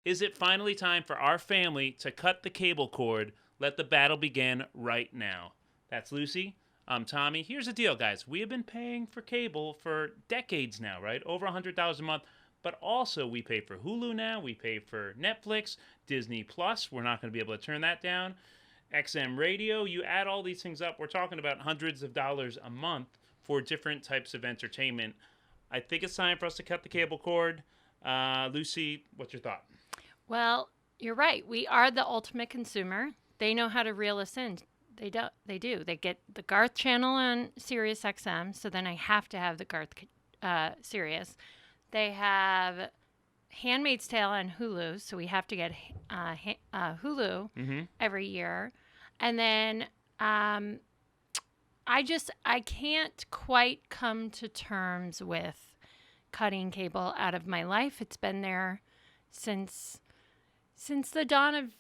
Is it finally time for our family to cut the cable cord? Let the battle begin right now. That's Lucy. I'm Tommy. Here's the deal, guys. We have been paying for cable for decades now, right? Over $100 a month. But also, we pay for Hulu now. We pay for Netflix, Disney Plus. We're not going to be able to turn that down. XM Radio. You add all these things up, we're talking about hundreds of dollars a month for different types of entertainment. I think it's time for us to cut the cable cord. Lucy, what's your thought? Well, you're right. We are the ultimate consumer. They know how to reel us in. They do. They get the Garth channel on Sirius XM, so then I have to have the Garth Sirius. They have Handmaid's Tale on Hulu, so we have to get Hulu every year. And then I can't quite come to terms with cutting cable out of my life. It's been there since the dawn of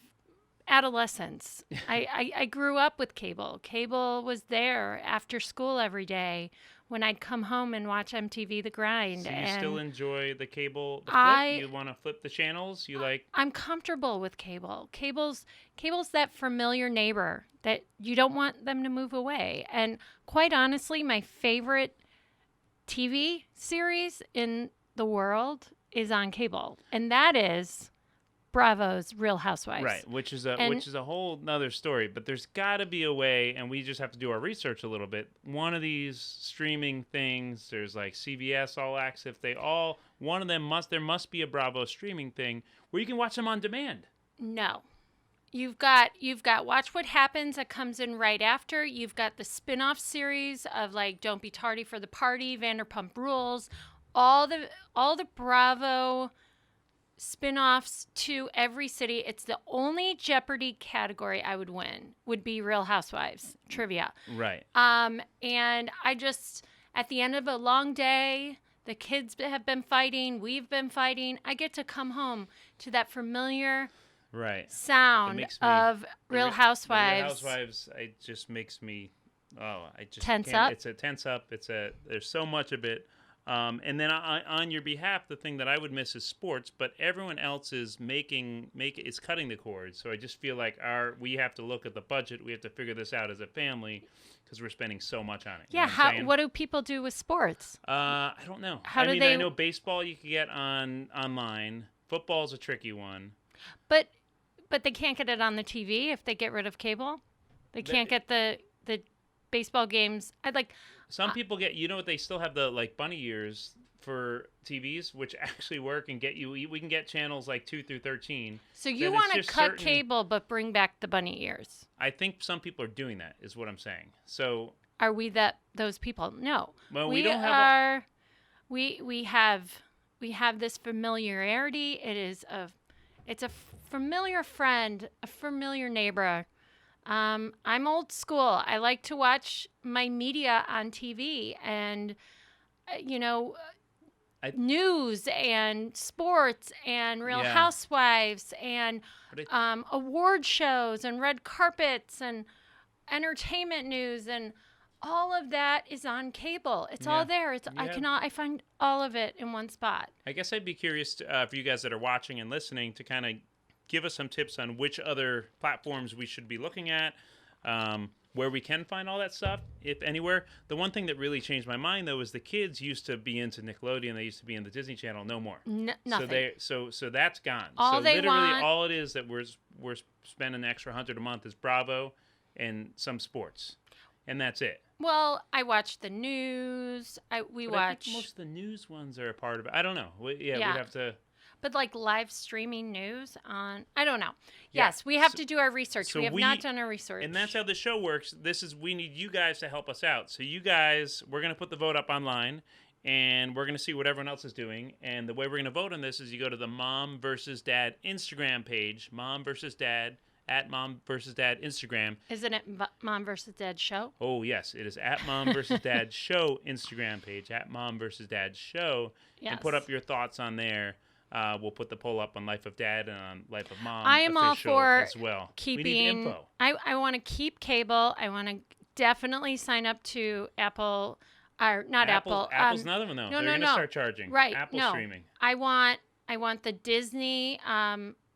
adolescence. I grew up with cable. Cable was there after school every day when I'd come home and watch MTV The Grind. So you still enjoy the cable, the flip? You want to flip the channels? I'm comfortable with cable. Cable's that familiar neighbor that you don't want them to move away. And quite honestly, my favorite TV series in the world is on cable, and that is Bravo's Real Housewives. Right, which is a whole nother story. But there's got to be a way, and we just have to do our research a little bit. One of these streaming things, there's like CBS All Access. One of them there must be a Bravo streaming thing where you can watch them on demand. No. You've got Watch What Happens that comes in right after. You've got the spin-off series of like Don't Be Tardy for the Party, Vanderpump Rules, all the Bravo spin-offs to every city. It's the only Jeopardy category I would win would be Real Housewives trivia. Right. And I just, at the end of a long day, the kids have been fighting, we've been fighting. I get to come home to that familiar sound of Real Housewives. Real Housewives, it just makes me, I just tense can't. up. It's a tense up. There's so much of it. And then on your behalf, the thing that I would miss is sports, but everyone else is is cutting the cord. So I just feel like we have to look at the budget. We have to figure this out as a family because we're spending so much on it. You know what do people do with sports? I don't know. I know baseball you can get online. Football's a tricky one. But they can't get it on the TV if they get rid of cable. They can't get the baseball games. Some people get, they still have the like bunny ears for TVs, which actually work and we can get channels like 2 through 13. So you want to cut cable but bring back the bunny ears? I think some people are doing that, is what I'm saying. So are we those people? No. Well, we don't have. We have this familiarity. It's a familiar friend, a familiar neighbor. I'm old school. I like to watch my media on TV and, news and sports and Real Housewives and award shows and red carpets and entertainment news, and all of that is on cable. It's all there. I find all of it in one spot. I guess I'd be curious for you guys that are watching and listening to kind of give us some tips on which other platforms we should be looking at, where we can find all that stuff, if anywhere. The one thing that really changed my mind, though, is the kids used to be into Nickelodeon. They used to be in the Disney Channel. No more. Nothing. So that's gone. All it is that we're spending an extra $100 a month is Bravo and some sports, and that's it. Well, I watch the news. I think most of the news ones are a part of it. I don't know. We have to. But like live streaming news on, I don't know. Yes, we have to do our research. We have not done our research. And that's how the show works. We need you guys to help us out. So you guys, we're going to put the vote up online, and we're going to see what everyone else is doing. And the way we're going to vote on this is you go to the Mom vs. Dad Instagram page, Mom vs. Dad, at Mom vs. Dad Instagram. Isn't it Mom vs. Dad Show? Oh, yes. It is at Mom vs. Dad Show Instagram page, at Mom vs. Dad Show. Yes. And put up your thoughts on there. We'll put the poll up on Life of Dad and on Life of Mom. I am all for as well. Keeping. We need info. I want to keep cable. I want to definitely sign up to Apple, or not Apple. Apple's another one though. They're going to start charging. Right. Apple streaming. I want I want the Disney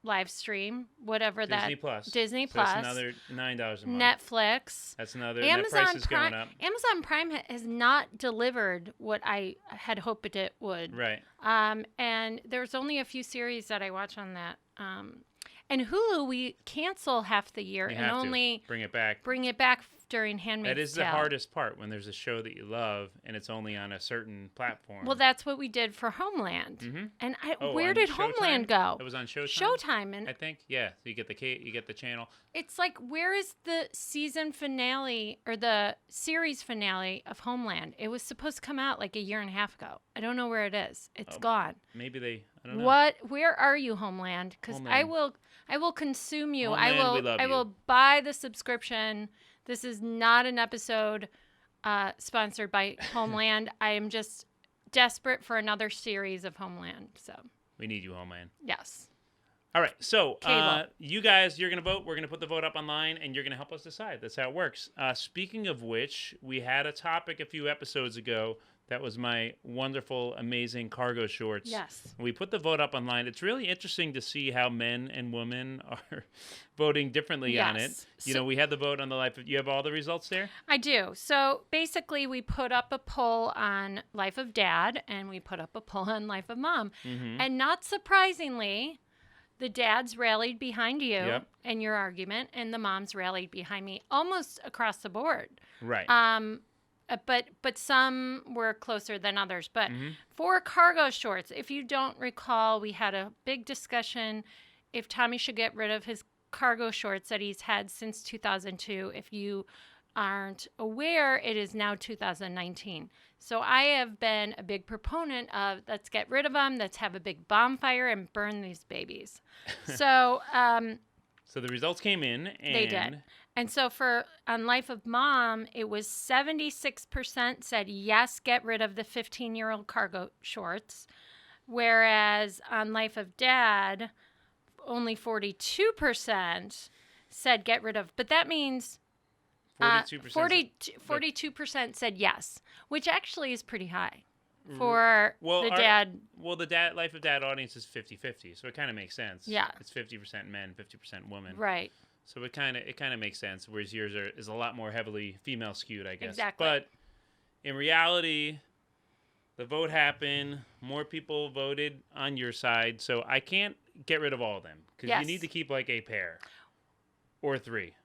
live stream, whatever Disney that Plus. Disney So Plus. that's another $9 a month. Netflix. That's another. That price is going up. Amazon Prime has not delivered what I had hoped it would. Right. And there's only a few series that I watch on that. And Hulu, we cancel half the year and only bring it back. During Handmaid's Tale. That is the hardest part when there's a show that you love and it's only on a certain platform. Well, that's what we did for Homeland. Mm-hmm. And where did Homeland go? It was on Showtime. Showtime, and I think, yeah. So you get the channel. It's like, where is the season finale or the series finale of Homeland? It was supposed to come out like a year and a half ago. I don't know where it is. It's gone. Maybe I don't know. Where are you, Homeland? Because I will consume you. Homeland, I will buy the subscription. This is not an episode sponsored by Homeland. I am just desperate for another series of Homeland. So we need you, Homeland. Yes. All right. So you guys, you're going to vote. We're going to put the vote up online, and you're going to help us decide. That's how it works. Speaking of which, we had a topic a few episodes ago. That was my wonderful, amazing cargo shorts. Yes. We put the vote up online. It's really interesting to see how men and women are voting differently on it. You know, we had the vote on the Life of... You have all the results there? I do. So basically, we put up a poll on Life of Dad, and we put up a poll on Life of Mom. Mm-hmm. And not surprisingly, the dads rallied behind you and your argument, and the moms rallied behind me almost across the board. Right. But some were closer than others. But for cargo shorts, if you don't recall, we had a big discussion if Tommy should get rid of his cargo shorts that he's had since 2002. If you aren't aware, it is now 2019. So I have been a big proponent of let's get rid of them, let's have a big bonfire and burn these babies. So so the results came in, and they did. And so on Life of Mom, it was 76% said yes, get rid of the 15-year-old cargo shorts, whereas on Life of Dad, only 42% said get rid of. But that means 42% said yes, which actually is pretty high for the dad. Well, the Life of Dad audience is 50-50, so it kind of makes sense. Yeah. It's 50% men, 50% women. Right. So it kind of makes sense, whereas yours is a lot more heavily female skewed, I guess. Exactly. But in reality, the vote happened. More people voted on your side, so I can't get rid of all of them because you need to keep like a pair or 3.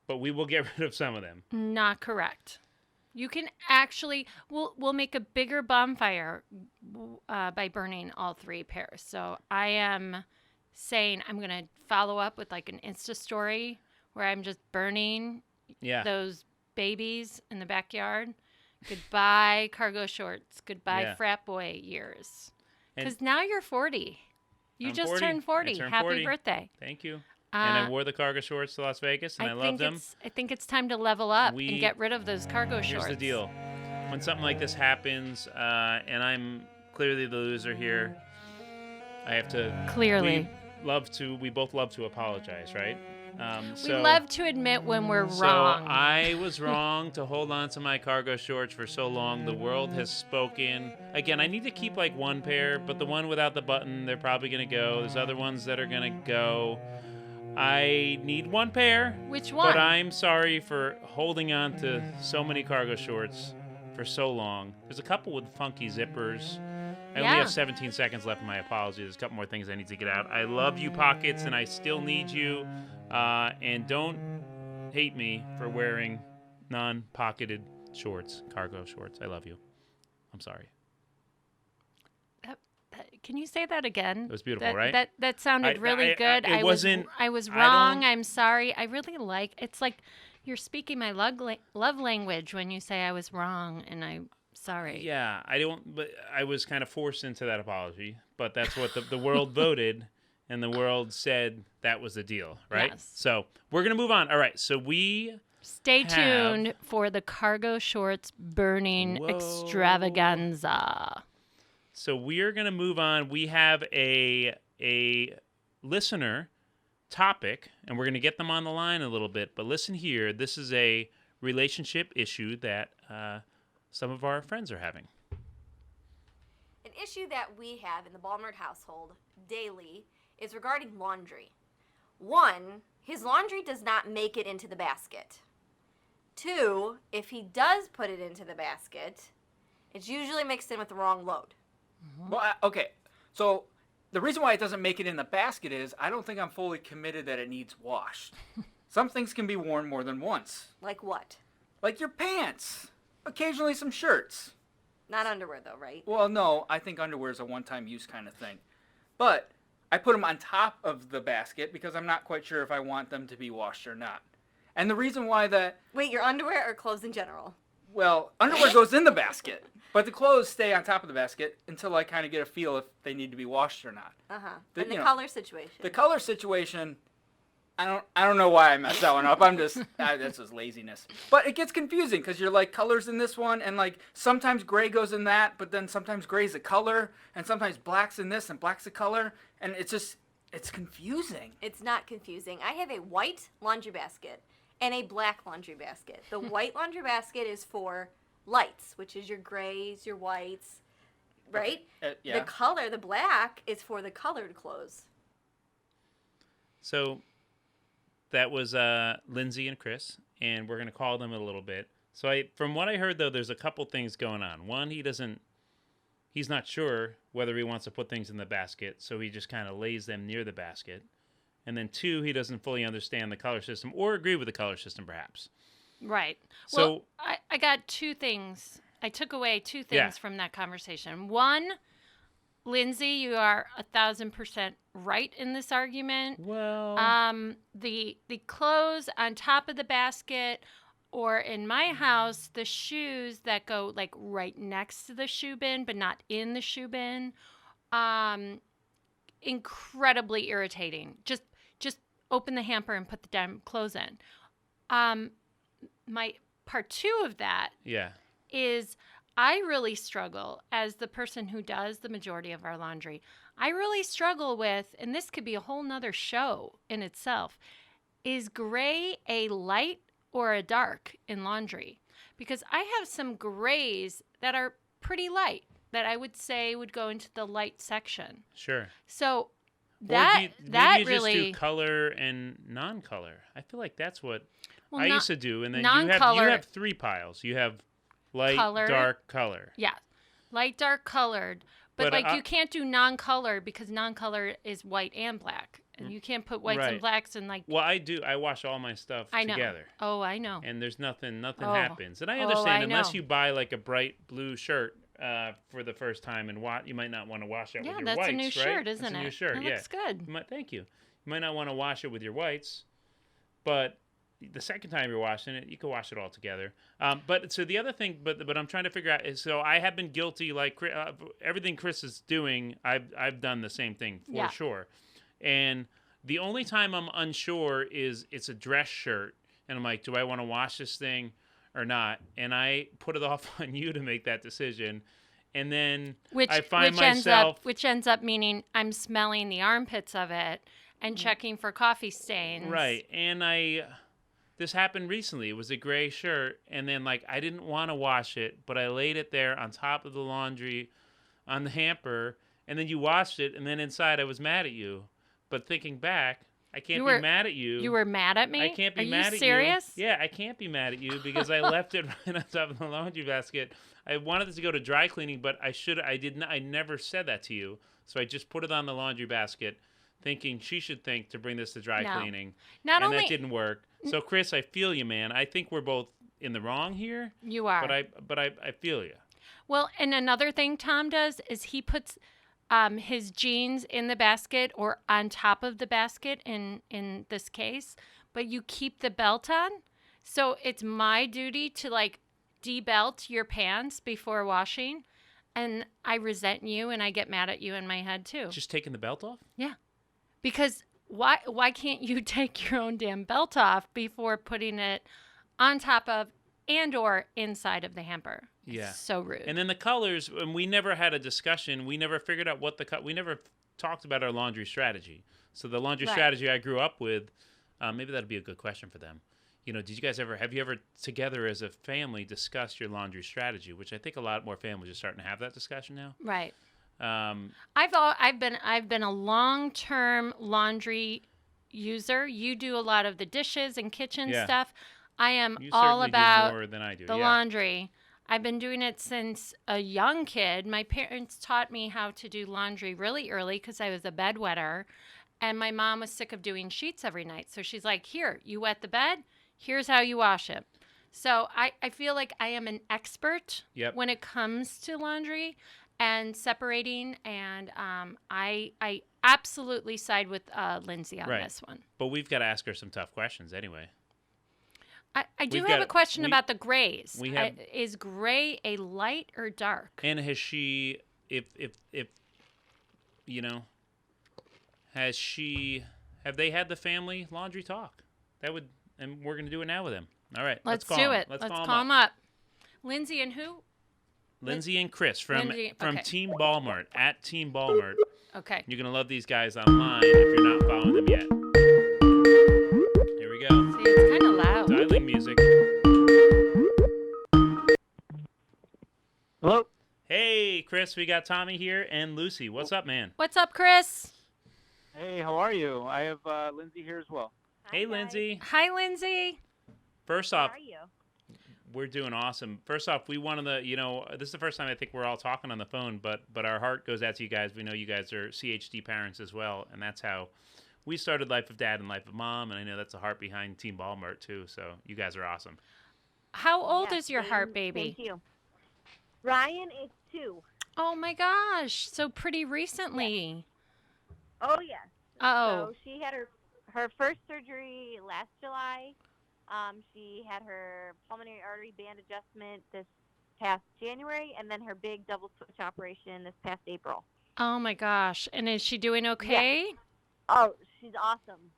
But we will get rid of some of them. Not correct. You can actually we'll make a bigger bonfire by burning all 3 pairs. So I am saying I'm going to follow up with like an Insta story where I'm just burning those babies in the backyard. Goodbye cargo shorts. Goodbye frat boy years. Because now you're 40. You just turned 40. Happy 40. Birthday. Thank you. And I wore the cargo shorts to Las Vegas, and I loved them. I think it's time to level up and get rid of those cargo shorts. Here's the deal. When something like this happens, and I'm clearly the loser here, I have to... Clearly. We both love to apologize, right? We love to admit when we're wrong. So I was wrong to hold on to my cargo shorts for so long. The world has spoken. Again, I need to keep like 1 pair, but the one without the button, they're probably going to go. There's other ones that are going to go. I need 1 pair. Which one? But I'm sorry for holding on to so many cargo shorts for so long. There's a couple with funky zippers. I only have 17 seconds left in my apology. There's a couple more things I need to get out. I love you, Pockets, and I still need you. And don't hate me for wearing non-pocketed shorts, cargo shorts. I love you. I'm sorry. Can you say that again? It was beautiful, right? That sounded really good. I was wrong. I'm sorry. I really it's like you're speaking my love language when you say I was wrong and I'm sorry. Yeah, but I was kind of forced into that apology, but that's what the world voted, and the world said that was the deal, right? Yes. So we're going to move on. All right, so Stay tuned for the cargo shorts burning extravaganza. So we're going to move on. We have a listener topic, and we're going to get them on the line a little bit. But listen here. This is a relationship issue that some of our friends are having. An issue that we have in the Balmert household daily is regarding laundry. 1, his laundry does not make it into the basket. 2, if he does put it into the basket, it's usually mixed in with the wrong load. Well, okay. So the reason why it doesn't make it in the basket is I don't think I'm fully committed that it needs washed. Some things can be worn more than once. Like what? Like your pants. Occasionally some shirts. Not underwear, though, right? Well, no, I think underwear is a one-time use kind of thing. But I put them on top of the basket because I'm not quite sure if I want them to be washed or not. And the reason why that... Wait, your underwear or clothes in general? Well, underwear goes in the basket, but the clothes stay on top of the basket until I kind of get a feel if they need to be washed or not. Uh-huh. The- And the you know, color situation. The color situation, I don't know why I messed that one up. I'm just that's just laziness. But it gets confusing because you're like colors in this one, and like sometimes gray goes in that, but then sometimes gray's a color, and sometimes black's in this and black's a color, and it's confusing. It's not confusing. I have a white laundry basket and a black laundry basket. The white laundry basket is for lights, which is your grays, your whites, right? Yeah. The black, is for the colored clothes. So that was Lindsay and Chris, and we're going to call them in a little bit. So from what I heard, though, there's a couple things going on. One, he's not sure whether he wants to put things in the basket, so he just kind of lays them near the basket. And then 2, he doesn't fully understand the color system or agree with the color system, perhaps. Right. So well, I got 2 things. I took away 2 things from that conversation. 1, Lindsay, you are 1,000% right in this argument. Well, the clothes on top of the basket, or in my house, the shoes that go like right next to the shoe bin, but not in the shoe bin, incredibly irritating. Just open the hamper and put the damn clothes in. My part 2 of that is I really struggle as the person who does the majority of our laundry. I really struggle with, and this could be a whole nother show in itself, is gray a light or a dark in laundry? Because I have some grays that are pretty light that I would say would go into the light section. sure. So Maybe you really just do color and non-color. I feel like that's what well, I used to do. And then you non-color- have 3 piles. You have light, Color. dark, color. Yeah, light, dark, colored. But But, you can't do non-color because non-color is white and black. And you can't put whites Right. and blacks in like... Well, I do. I wash all my stuff I know. together. Oh, I know. And there's nothing Oh. happens. And I Oh, understand I unless know. you buy like a bright blue shirt for the first time and you might not want to wash it with your that's whites, a new right? shirt, isn't That's it? a new shirt, It yeah. looks good. Thank you. You might not want to wash it with your whites, but the second time you're washing it, you can wash it all together. But so the other thing, but I'm trying to figure out is, so I have been guilty, like everything Chris is doing, I've done the same thing for sure. And the only time I'm unsure is it's a dress shirt, and I'm like, do I want to wash this thing or not? And I put it off on you to make that decision. And then I find myself... Which ends up meaning I'm smelling the armpits of it and checking for coffee stains. Right. And this happened recently. It was a gray shirt, and then like I didn't want to wash it, but I laid it there on top of the laundry on the hamper, and then you washed it, and then inside I was mad at you. But thinking back, I can't be mad at you. You were mad at me? I can't be mad at you. Are you serious? Yeah, I can't be mad at you because I left it right on top of the laundry basket. I wanted it to go to dry cleaning, but I never said that to you. So I just put it on the laundry basket thinking she should think to bring this to dry cleaning. Not and only that didn't work. So Chris, I feel you, man. I think we're both in the wrong here. You are. But I feel you. Well, and another thing Tom does is he puts his jeans in the basket or on top of the basket in this case, but you keep the belt on. So it's my duty to like debelt your pants before washing, and I resent you and I get mad at you in my head too. Just taking the belt off? Yeah. Because why can't you take your own damn belt off before putting it on top of and or inside of the hamper? Yeah. So rude. And then the colors, and we never had a discussion. We never figured out we never talked about our laundry strategy. So the laundry strategy I grew up with, maybe that'd be a good question for them. You know, have you ever together as a family discussed your laundry strategy, which I think a lot more families are starting to have that discussion now. Right. I've been a long-term laundry user. You do a lot of the dishes and kitchen Yeah. stuff. I am You all certainly do about more than I do. the Yeah. laundry. I've been doing it since a young kid. My parents taught me how to do laundry really early because I was a bedwetter. And my mom was sick of doing sheets every night. So she's like, here, you wet the bed. Here's how you wash it. So I feel like I am an expert Yep. when it comes to laundry and separating. And I absolutely side with Lindsay on Right. this one. But we've got to ask her some tough questions anyway. I do We've have got- a question we- about the grays. we have- Is gray a light or dark? And has she, if you know, have they had the family laundry talk? And we're gonna do it now with them. All right, Let's call do them. it. Let's call them up. Lindsay and who? Lindsay and Chris from Lindsay, okay. Team Ballmart at Team Ballmart. Okay. You're gonna love these guys online if you're not following them yet. Here we go. See, it's kind of loud. Dialing music. Hello. Hey, Chris, we got Tommy here and Lucy. What's up, man? What's up, Chris? Hey, how are you? I have Lindsay here as well. Hey, Lindsay. Hi, Lindsay. First How off, are you? we're doing awesome. First off, we wanted to, this is the first time I think we're all talking on the phone, but our heart goes out to you guys. We know you guys are CHD parents as well, and that's how we started Life of Dad and Life of Mom, and I know that's the heart behind Team Ballmart too. So you guys are awesome. How old Yeah, is your same- heart baby? Thank you. Ryan is 2. Oh my gosh, so pretty recently. Oh, yes. Oh, So she had her first surgery last July. She had her pulmonary artery band adjustment this past January, and then her big double switch operation this past April. oh my gosh. And is she doing okay? Oh, she's awesome.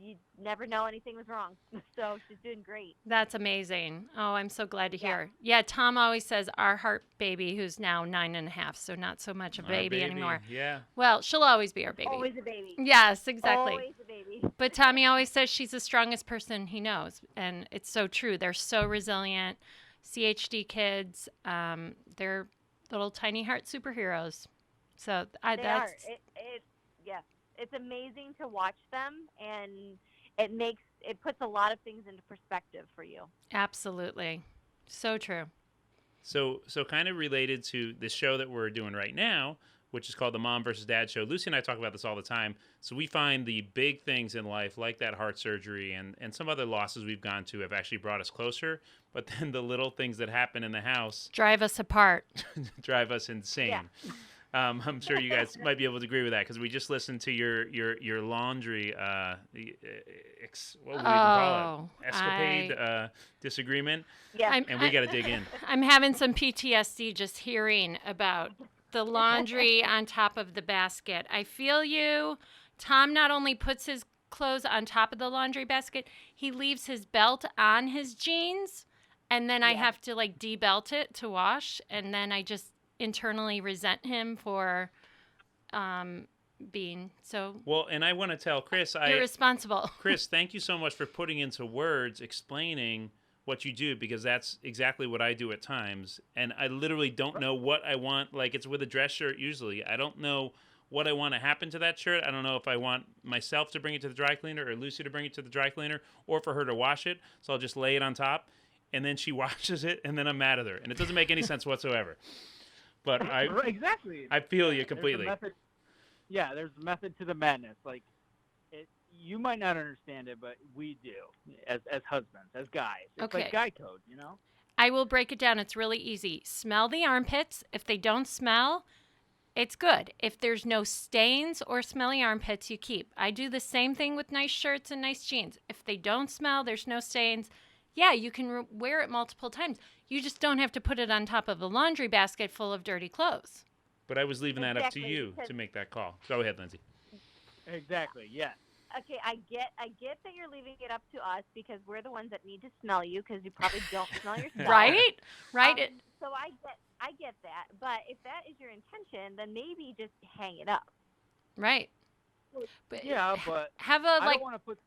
You never know anything was wrong, so she's doing great. That's amazing. Oh, I'm so glad to Yeah. hear. Yeah, Tom always says our heart baby, who's now 9.5, so not so much a Our baby anymore. Yeah. Well, she'll always be our baby. Always a baby. Yes, exactly. Always a baby. But Tommy always says she's the strongest person he knows, and it's so true. They're so resilient. CHD kids, they're little tiny heart superheroes. So They that's are. Yes. It's amazing to watch them, and it puts a lot of things into perspective for you. absolutely so true. So kind of related to this show that we're doing right now, which is called the Mom versus Dad Show. Lucy and I talk about this all the time. So we find the big things in life, like that heart surgery and some other losses we've gone to, have actually brought us closer. But then the little things that happen in the house Drive us apart. drive us insane. Yeah. I'm sure you guys might be able to agree with that because we just listened to your laundry what would we even call it? Escapade, disagreement, Yeah. and we got to dig in. I'm having some PTSD just hearing about the laundry on top of the basket. I feel you. Tom not only puts his clothes on top of the laundry basket, he leaves his belt on his jeans, and then I Yeah. have to like debelt it to wash, and then I just internally resent him for being so Well, and I want to tell Chris, irresponsible. Chris, thank you so much for putting into words, explaining what you do, because that's exactly what I do at times. And I literally don't know what I want. Like, it's with a dress shirt usually. I don't know what I want to happen to that shirt. I don't know if I want myself to bring it to the dry cleaner or Lucy to bring it to the dry cleaner or for her to wash it. So I'll just lay it on top, and then she washes it, and then I'm mad at her. And it doesn't make any sense whatsoever. But Right, exactly. I feel you There's a completely. method- yeah, there's a method to the madness. Like, you might not understand it, but we do as husbands, as guys. It's Okay. like guy code, you know? I will break it down. It's really easy. Smell the armpits. If they don't smell, it's good. If there's no stains or smelly armpits, you keep. I do the same thing with nice shirts and nice jeans. If they don't smell, there's no stains, yeah, you can wear it multiple times. You just don't have to put it on top of a laundry basket full of dirty clothes. But I was leaving that up to Exactly, you because- to make that call. Go ahead, Lindsay. Exactly, yes. Okay, I get that you're leaving it up to us because we're the ones that need to smell you because you probably don't smell yourself. Right? Right? So I get that, but if that is your intention, then maybe just hang it up. Right. But Yeah, but have a I like don't want to put.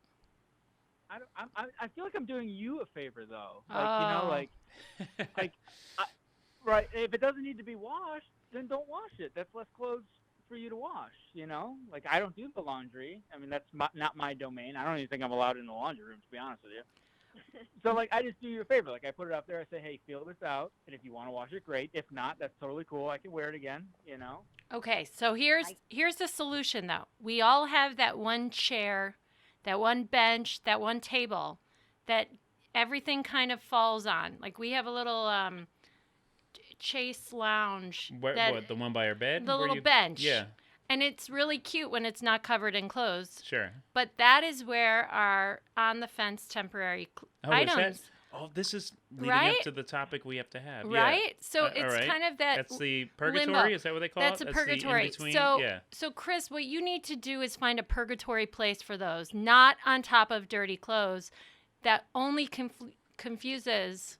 I feel like I'm doing you a favor though. Like you know, Oh. like right. If it doesn't need to be washed, then don't wash it. That's less clothes for you to wash, you know? Like, I don't do the laundry. I mean, that's not my domain. I don't even think I'm allowed in the laundry room, to be honest with you. So, like, I just do you a favor. Like, I put it up there. I say, hey, feel this out. And if you want to wash it, great. If not, that's totally cool. I can wear it again, you know? Okay, so here's the solution, though. We all have that one chair, that one bench, that one table that everything kind of falls on. Like, we have a little Chase lounge. What, the one by our bed? The little bench. Yeah. And it's really cute when it's not covered in clothes. Sure. But that is where our on-the-fence temporary items. This is leading Right? up to the topic we have to have. Right? Yeah. So it's all right. kind of that That's the purgatory? limbo. Is that what they call That's it? a The purgatory. in-between? So, yeah. so Chris, what you need to do is find a purgatory place for those, not on top of dirty clothes. That only confuses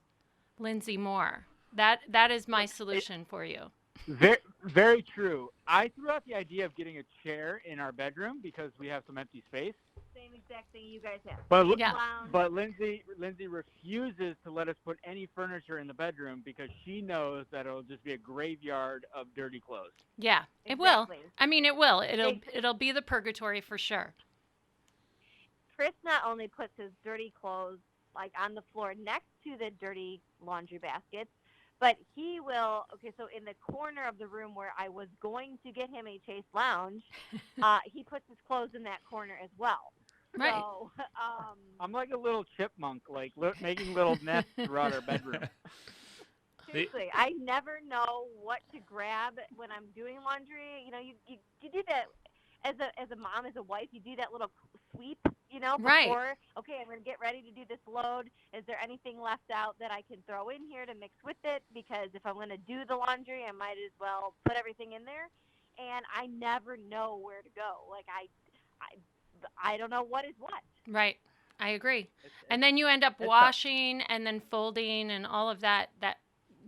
Lindsay more. That is my solution for you. Very, very true. I threw out the idea of getting a chair in our bedroom because we have some empty space. Same exact thing you guys have. But Yeah. but Lindsay refuses to let us put any furniture in the bedroom because she knows that it'll just be a graveyard of dirty clothes. Yeah, it will. Exactly. I mean, it will. It'll be the purgatory for sure. Chris not only puts his dirty clothes like on the floor next to the dirty laundry baskets, but he will. Okay, so in the corner of the room where I was going to get him a Chase lounge, he puts his clothes in that corner as well. Right. So, I'm like a little chipmunk, like making little nests throughout our bedroom. seriously, I never know what to grab when I'm doing laundry. You know, you do that as a mom, as a wife. You do that little sweep, you know, before. Right. Okay, I'm going to get ready to do this load. Is there anything left out that I can throw in here to mix with it? Because if I'm going to do the laundry, I might as well put everything in there. And I never know where to go. Like I don't know what is what. Right. I agree. And then you end up washing and then folding and all of that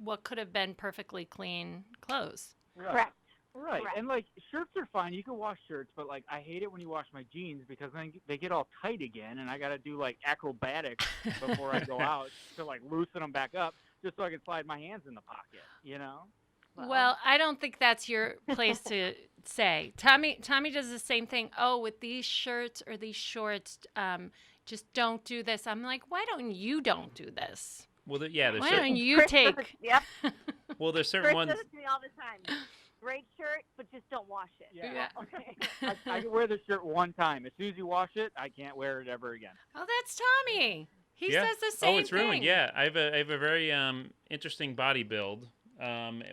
what could have been perfectly clean clothes. Right. Correct. Right, Correct. and like shirts are fine. You can wash shirts, but like I hate it when you wash my jeans because then they get all tight again, and I got to do like acrobatics before I go out to like loosen them back up, just so I can slide my hands in the pocket. You know. Well, I don't think that's your place to say. Tommy does the same thing. Oh, with these shirts or these shorts, just don't do this. I'm like, why don't you do this? Well, there's Why certain, don't you Chris take? does it- Yep. well, there's certain Chris ones. does it to me all the time. Great shirt, but just don't wash it. Yeah. Okay. I can wear the shirt one time. As soon as you wash it, I can't wear it ever again. Oh, that's Tommy. He Yeah. says the same Oh, it's thing. ruined. Yeah, I have a very interesting body build.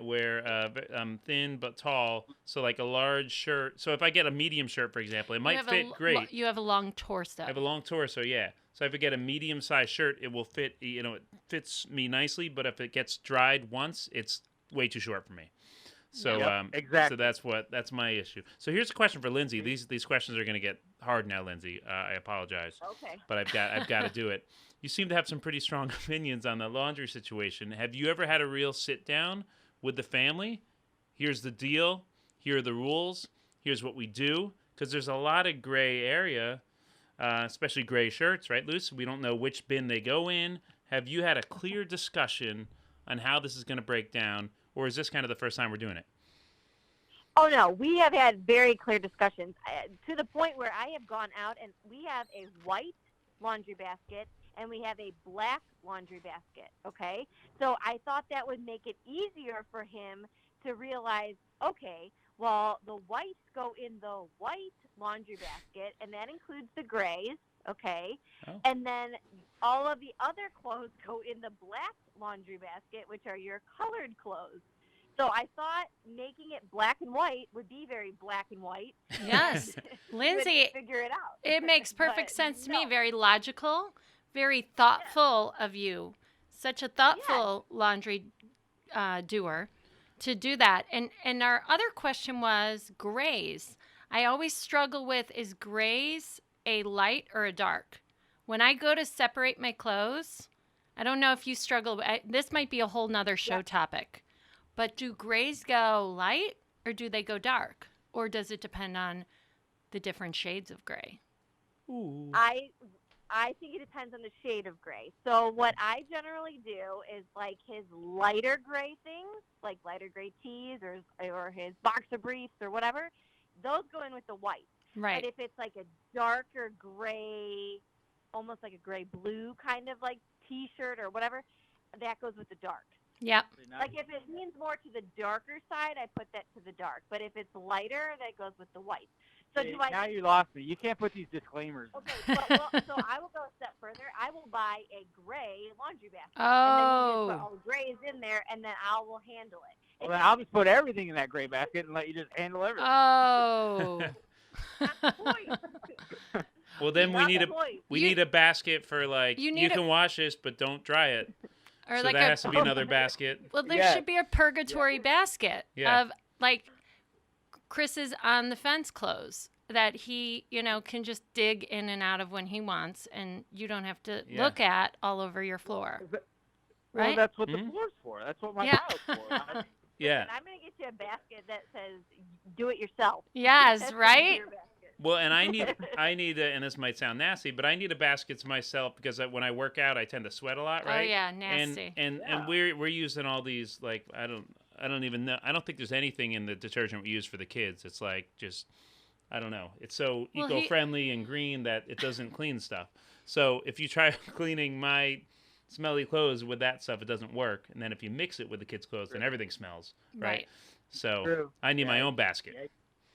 Where I'm thin but tall, so like a large shirt. So if I get a medium shirt, for example, it might fit great. You have a long torso. I have a long torso, yeah. So if I get a medium-sized shirt, it will fit. You know, it fits me nicely. But if it gets dried once, it's way too short for me. So Yep, exactly. So that's my issue. So here's a question for Lindsay. These questions are going to get hard now, Lindsay. I apologize. Okay. But I've got to do it. You seem to have some pretty strong opinions on the laundry situation. Have you ever had a real sit down with the family? Here's the deal. Here are the rules. Here's what we do. Because there's a lot of gray area, especially gray shirts, right, Luce? We don't know which bin they go in. Have you had a clear discussion on how this is going to break down, or is this kind of the first time we're doing it? Oh, no. We have had very clear discussions to the point where I have gone out and we have a white laundry basket and we have a black laundry basket, okay? So I thought that would make it easier for him to realize, okay, well, the whites go in the white laundry basket, and that includes the grays, okay? Oh. And then all of the other clothes go in the black laundry basket, which are your colored clothes. So I thought making it black and white would be very black and white. Yes. You would Lindsay, figure it out. it makes perfect But sense to me. no. Very logical, very thoughtful of you. Such a thoughtful laundry doer to do that. And our other question was grays. I always struggle with, is grays a light or a dark? When I go to separate my clothes, I don't know if you struggle. This might be a whole nother show topic. But do grays go light or do they go dark? Or does it depend on the different shades of gray? Ooh. I I think it depends on the shade of gray. So what I generally do is like his lighter gray things, like lighter gray tees or his boxer briefs or whatever, those go in with the white. Right. But if it's like a darker gray, almost like a gray blue kind of like T-shirt or whatever, that goes with the dark. Yep. Like if it leans more to the darker side, I put that to the dark. But if it's lighter, that goes with the white. So See, now you lost me. You can't put these disclaimers. Okay, so I will go a step further. I will buy a gray laundry basket. Oh. And then you just put all the grays in there, and then I will handle it. Well, then I'll just put everything in that gray basket and let you just handle everything. Oh. Well, then we need a basket for like You you need can wash this, but don't dry it. Or So like that has to be another basket. Well, there Yeah. should be a purgatory basket Yeah. of like Chris's on the fence clothes that he, can just dig in and out of when he wants, and you don't have to Yeah. look at all over your floor. Well, Right? that's what the floor's for. That's what my Yeah. tile's for. Yeah. And I'm going to get you a basket that says do it yourself. Yes, That's right? your basket. Well, and I need and this might sound nasty, but I need a basket myself because when I work out, I tend to sweat a lot, right? Oh yeah, nasty. And we're using all these like I don't even know. I don't think there's anything in the detergent we use for the kids. It's like just I don't know. It's so Well, eco-friendly and green that it doesn't clean stuff. So if you try cleaning my smelly clothes with that stuff, it doesn't work. And then if you mix it with the kids' clothes, then everything smells, right? Right. So True. I need my Yeah. own basket. Yeah.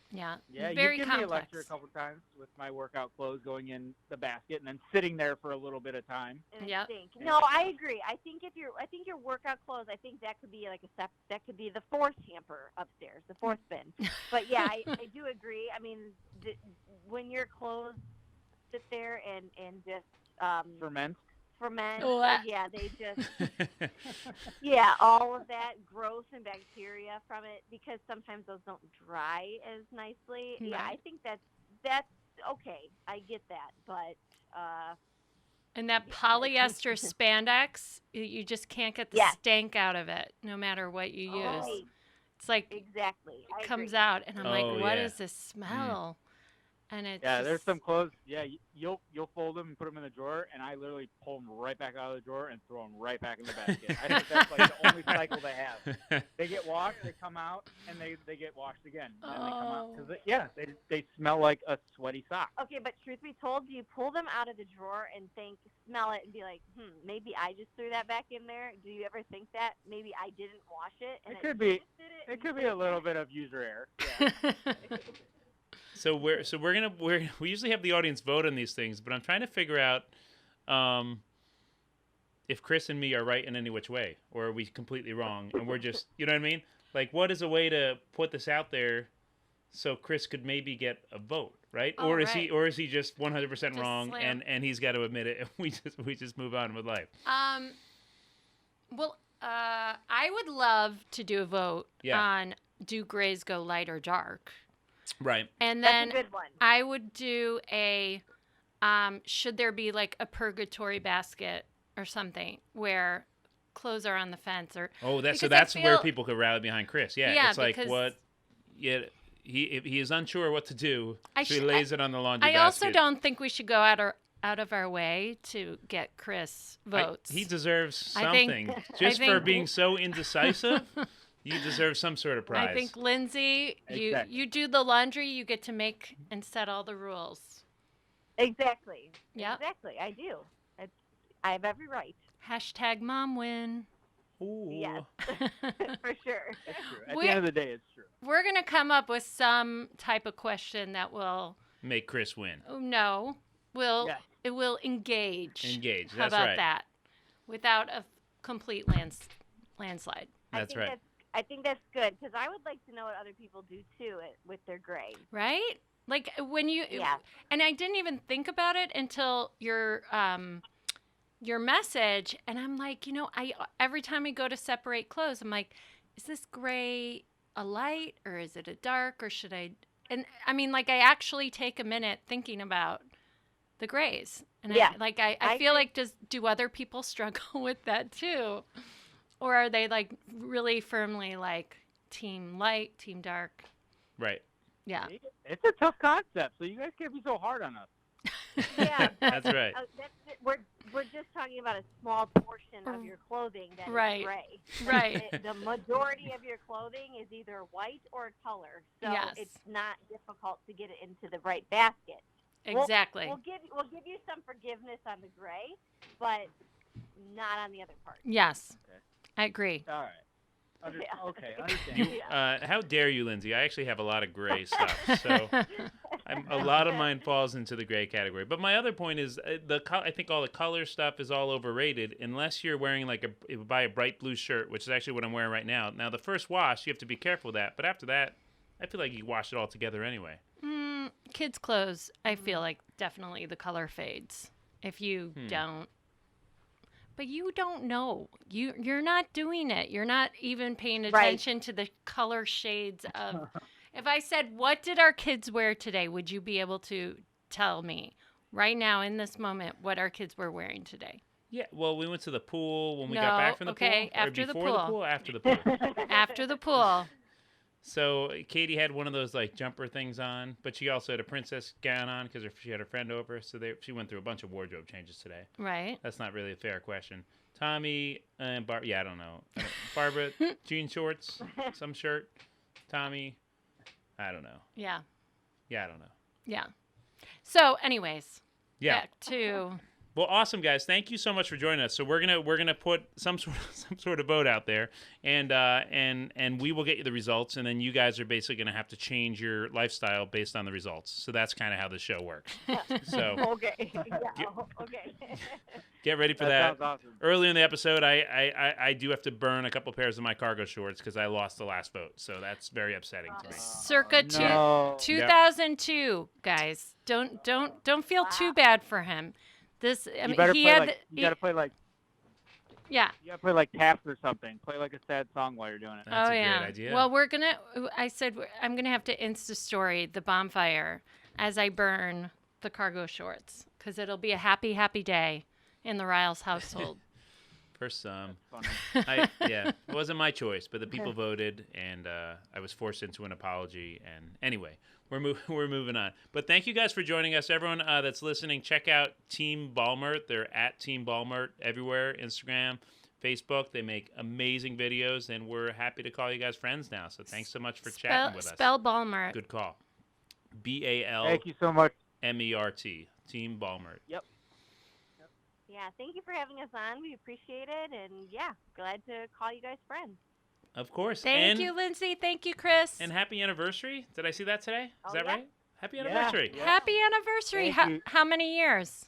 Yeah. Yeah, Very you give me a complex. lecture a couple times with my workout clothes going in the basket and then sitting there for a little bit of time. And it Yep. stink. No, I agree. I think your workout clothes, I think that could be like that could be the fourth hamper upstairs, the fourth bin. But yeah, I do agree. I mean, when your clothes sit there and just Ferment. ferment, What? yeah, they just all of that growth and bacteria from it, because sometimes those don't dry as nicely. Yeah, Right. I think that's okay. I get that, but And that polyester spandex, you just can't get the Yes. stank out of it, no matter what you use. right, It's like exactly. I it comes agree. out, and I'm Oh, like, what yeah. is this smell? And it's Yeah, there's just- some clothes. Yeah, you'll fold them and put them in the drawer, and I literally pull them right back out of the drawer and throw them right back in the basket. I think that's like the only cycle they have. They get washed, they come out, and they get washed again, and they come out because they smell like a sweaty sock. Okay, but truth be told, do you pull them out of the drawer and smell it and be like, maybe I just threw that back in there? Do you ever think that maybe I didn't wash it? And It could be. just did it It and could be put a it little back? bit of user error. Yeah. So we usually have the audience vote on these things, but I'm trying to figure out if Chris and me are right in any which way, or are we completely wrong, and we're just you know what I mean? Like, what is a way to put this out there so Chris could maybe get a vote, right? Oh, or is right. he just 100% Just wrong, slam. and he's got to admit it, and we just move on with life. Well, I would love to do a vote Yeah. on do grays go light or dark, Right. and That's then a good one. I would do a should there be like a purgatory basket or something where clothes are on the fence or Oh, because I that's where feel- people could rally behind Chris. Yeah, Yeah, it's like because- what. Yeah, if he is unsure what to do, I so he sh- lays it on the laundry I basket. also don't think we should go out of our way to get Chris votes. He deserves I think- something I just for think- being so indecisive. You deserve some sort of prize. I think Lindsay, Exactly. you do the laundry, you get to make and set all the rules. Exactly. Yep. Exactly. I do. I have every right. Hashtag mom win. Ooh. Yes. For sure. It's true. At We- the end of the day, it's true. We're gonna come up with some type of question that will Make Chris win. Yeah. it will engage. Engage. How That's about right. that? Without a complete landslide, That's right. I think that's good, because I would like to know what other people do too with their gray. right? Like when you Yeah. and I didn't even think about it until your message, and I'm like, I every time I go to separate clothes, I'm like, is this gray a light or is it a dark or should I? And I mean, like I actually take a minute thinking about the grays, and Yeah. I feel like do other people struggle with that too, or are they like really firmly like team light, team dark? Right. Yeah. It's a tough concept, so you guys can't be so hard on us. Yeah, That's right. We're just talking about a small portion of your clothing that Right. is gray. Right. The majority of your clothing is either white or color, so Yes. it's not difficult to get it into the right basket. Exactly. We'll give you some forgiveness on the gray, but not on the other part. Yes. Okay. I agree. All right. Yeah. Okay, understand. You, how dare you, Lindsay? I actually have a lot of gray stuff, so a lot of mine falls into the gray category. But my other point is I think all the color stuff is all overrated unless you're wearing buy a bright blue shirt, which is actually what I'm wearing right now. Now the first wash you have to be careful with that, but after that, I feel like you wash it all together anyway. Kids' clothes, I feel like definitely the color fades if you don't. But you don't know. You're not doing it. You're not even paying attention to the color shades of. If I said, "What did our kids wear today?" would you be able to tell me right now in this moment what our kids were wearing today? Yeah, well, we went to the pool when we No, got back from the pool. okay, Or after the before pool. after the pool. After the pool. So Katie had one of those jumper things on, but she also had a princess gown on because she had her friend over. So she went through a bunch of wardrobe changes today. Right. That's not really a fair question. Tommy and I don't know. Barbara, jean shorts, some shirt. Tommy, I don't know. Yeah. Yeah, I don't know. Yeah. So, anyways, Yeah. back to. Well, awesome, guys. Thank you so much for joining us. So we're gonna put some sort of vote out there, and we will get you the results, and then you guys are basically gonna have to change your lifestyle based on the results. So that's kind of how the show works. So Okay. Yeah. Okay. get ready for That that. sounds awesome. Earlier in the episode, I do have to burn a couple pairs of my cargo shorts because I lost the last vote. So that's very upsetting to me. Circa No. 2002, guys. Don't feel too bad for him. This, I You mean, better he play had. like you gotta play like Yeah. you gotta play like taps or something. Play like a sad song while you're doing it. That's Oh a yeah. great idea. Well, I said I'm gonna have to Insta story the bonfire as I burn the cargo shorts because it'll be a happy day in the Riles household. For some. Funny. It wasn't my choice, but the people voted, and I was forced into an apology. And anyway, we're moving on. But thank you guys for joining us. Everyone that's listening, check out Team Balmert. They're at Team Balmert everywhere, Instagram, Facebook. They make amazing videos, and we're happy to call you guys friends now. So thanks so much for chatting with us. Spell Balmert. Good call. Thank you so much. BALMERT. Team Balmert. Yep. Yeah. Thank you for having us on. We appreciate it, and yeah, glad to call you guys friends. Of course. Thank you, Lindsay. Thank you, Chris. And happy anniversary. Did I see that today? Is Oh, that yeah. right? Happy Yeah. anniversary. Yeah. Happy anniversary. Thank you. How many years?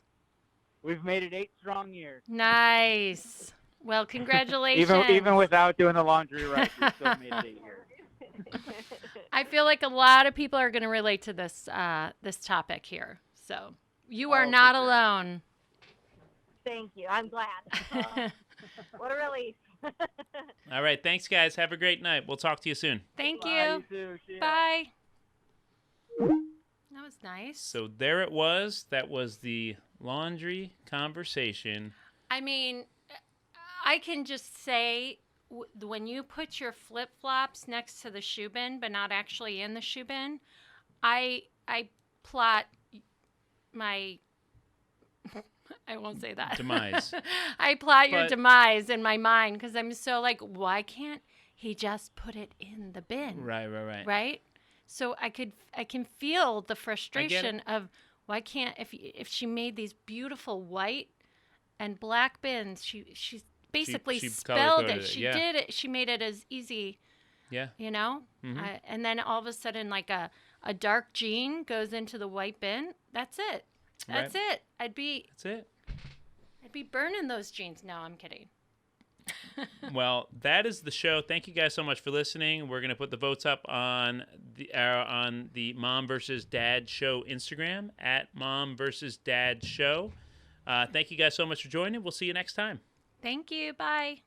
We've made it 8 strong years. Nice. Well, congratulations. Even without doing the laundry right, we still made it 8 years. I feel like a lot of people are going to relate to this this topic here. So you are Oh, not for sure. alone. Thank you. I'm glad. What a relief. All right. Thanks, guys. Have a great night. We'll talk to you soon. Thank Bye, you. too. See ya. Bye. That was nice. So there it was. That was the laundry conversation. I mean, I can just say when you put your flip-flops next to the shoe bin, but not actually in the shoe bin, I plot my I won't say that. Demise. I plot your But- demise in my mind because I'm so like, why can't he just put it in the bin? Right. Right? So I can feel the frustration of why can't if she made these beautiful white and black bins, she's basically she spelled color-coded it. it, She yeah. did it. She made it as easy, Yeah. you know? Mhm. And then all of a sudden like a dark jean goes into the white bin. That's it. That's it. I'd be That's it. burning those jeans. No, I'm kidding. Well, that is the show. Thank you guys so much for listening. We're gonna put the votes up on the Mom versus Dad Show Instagram at Mom versus Dad Show. Thank you guys so much for joining. We'll see you next time. Thank you. Bye.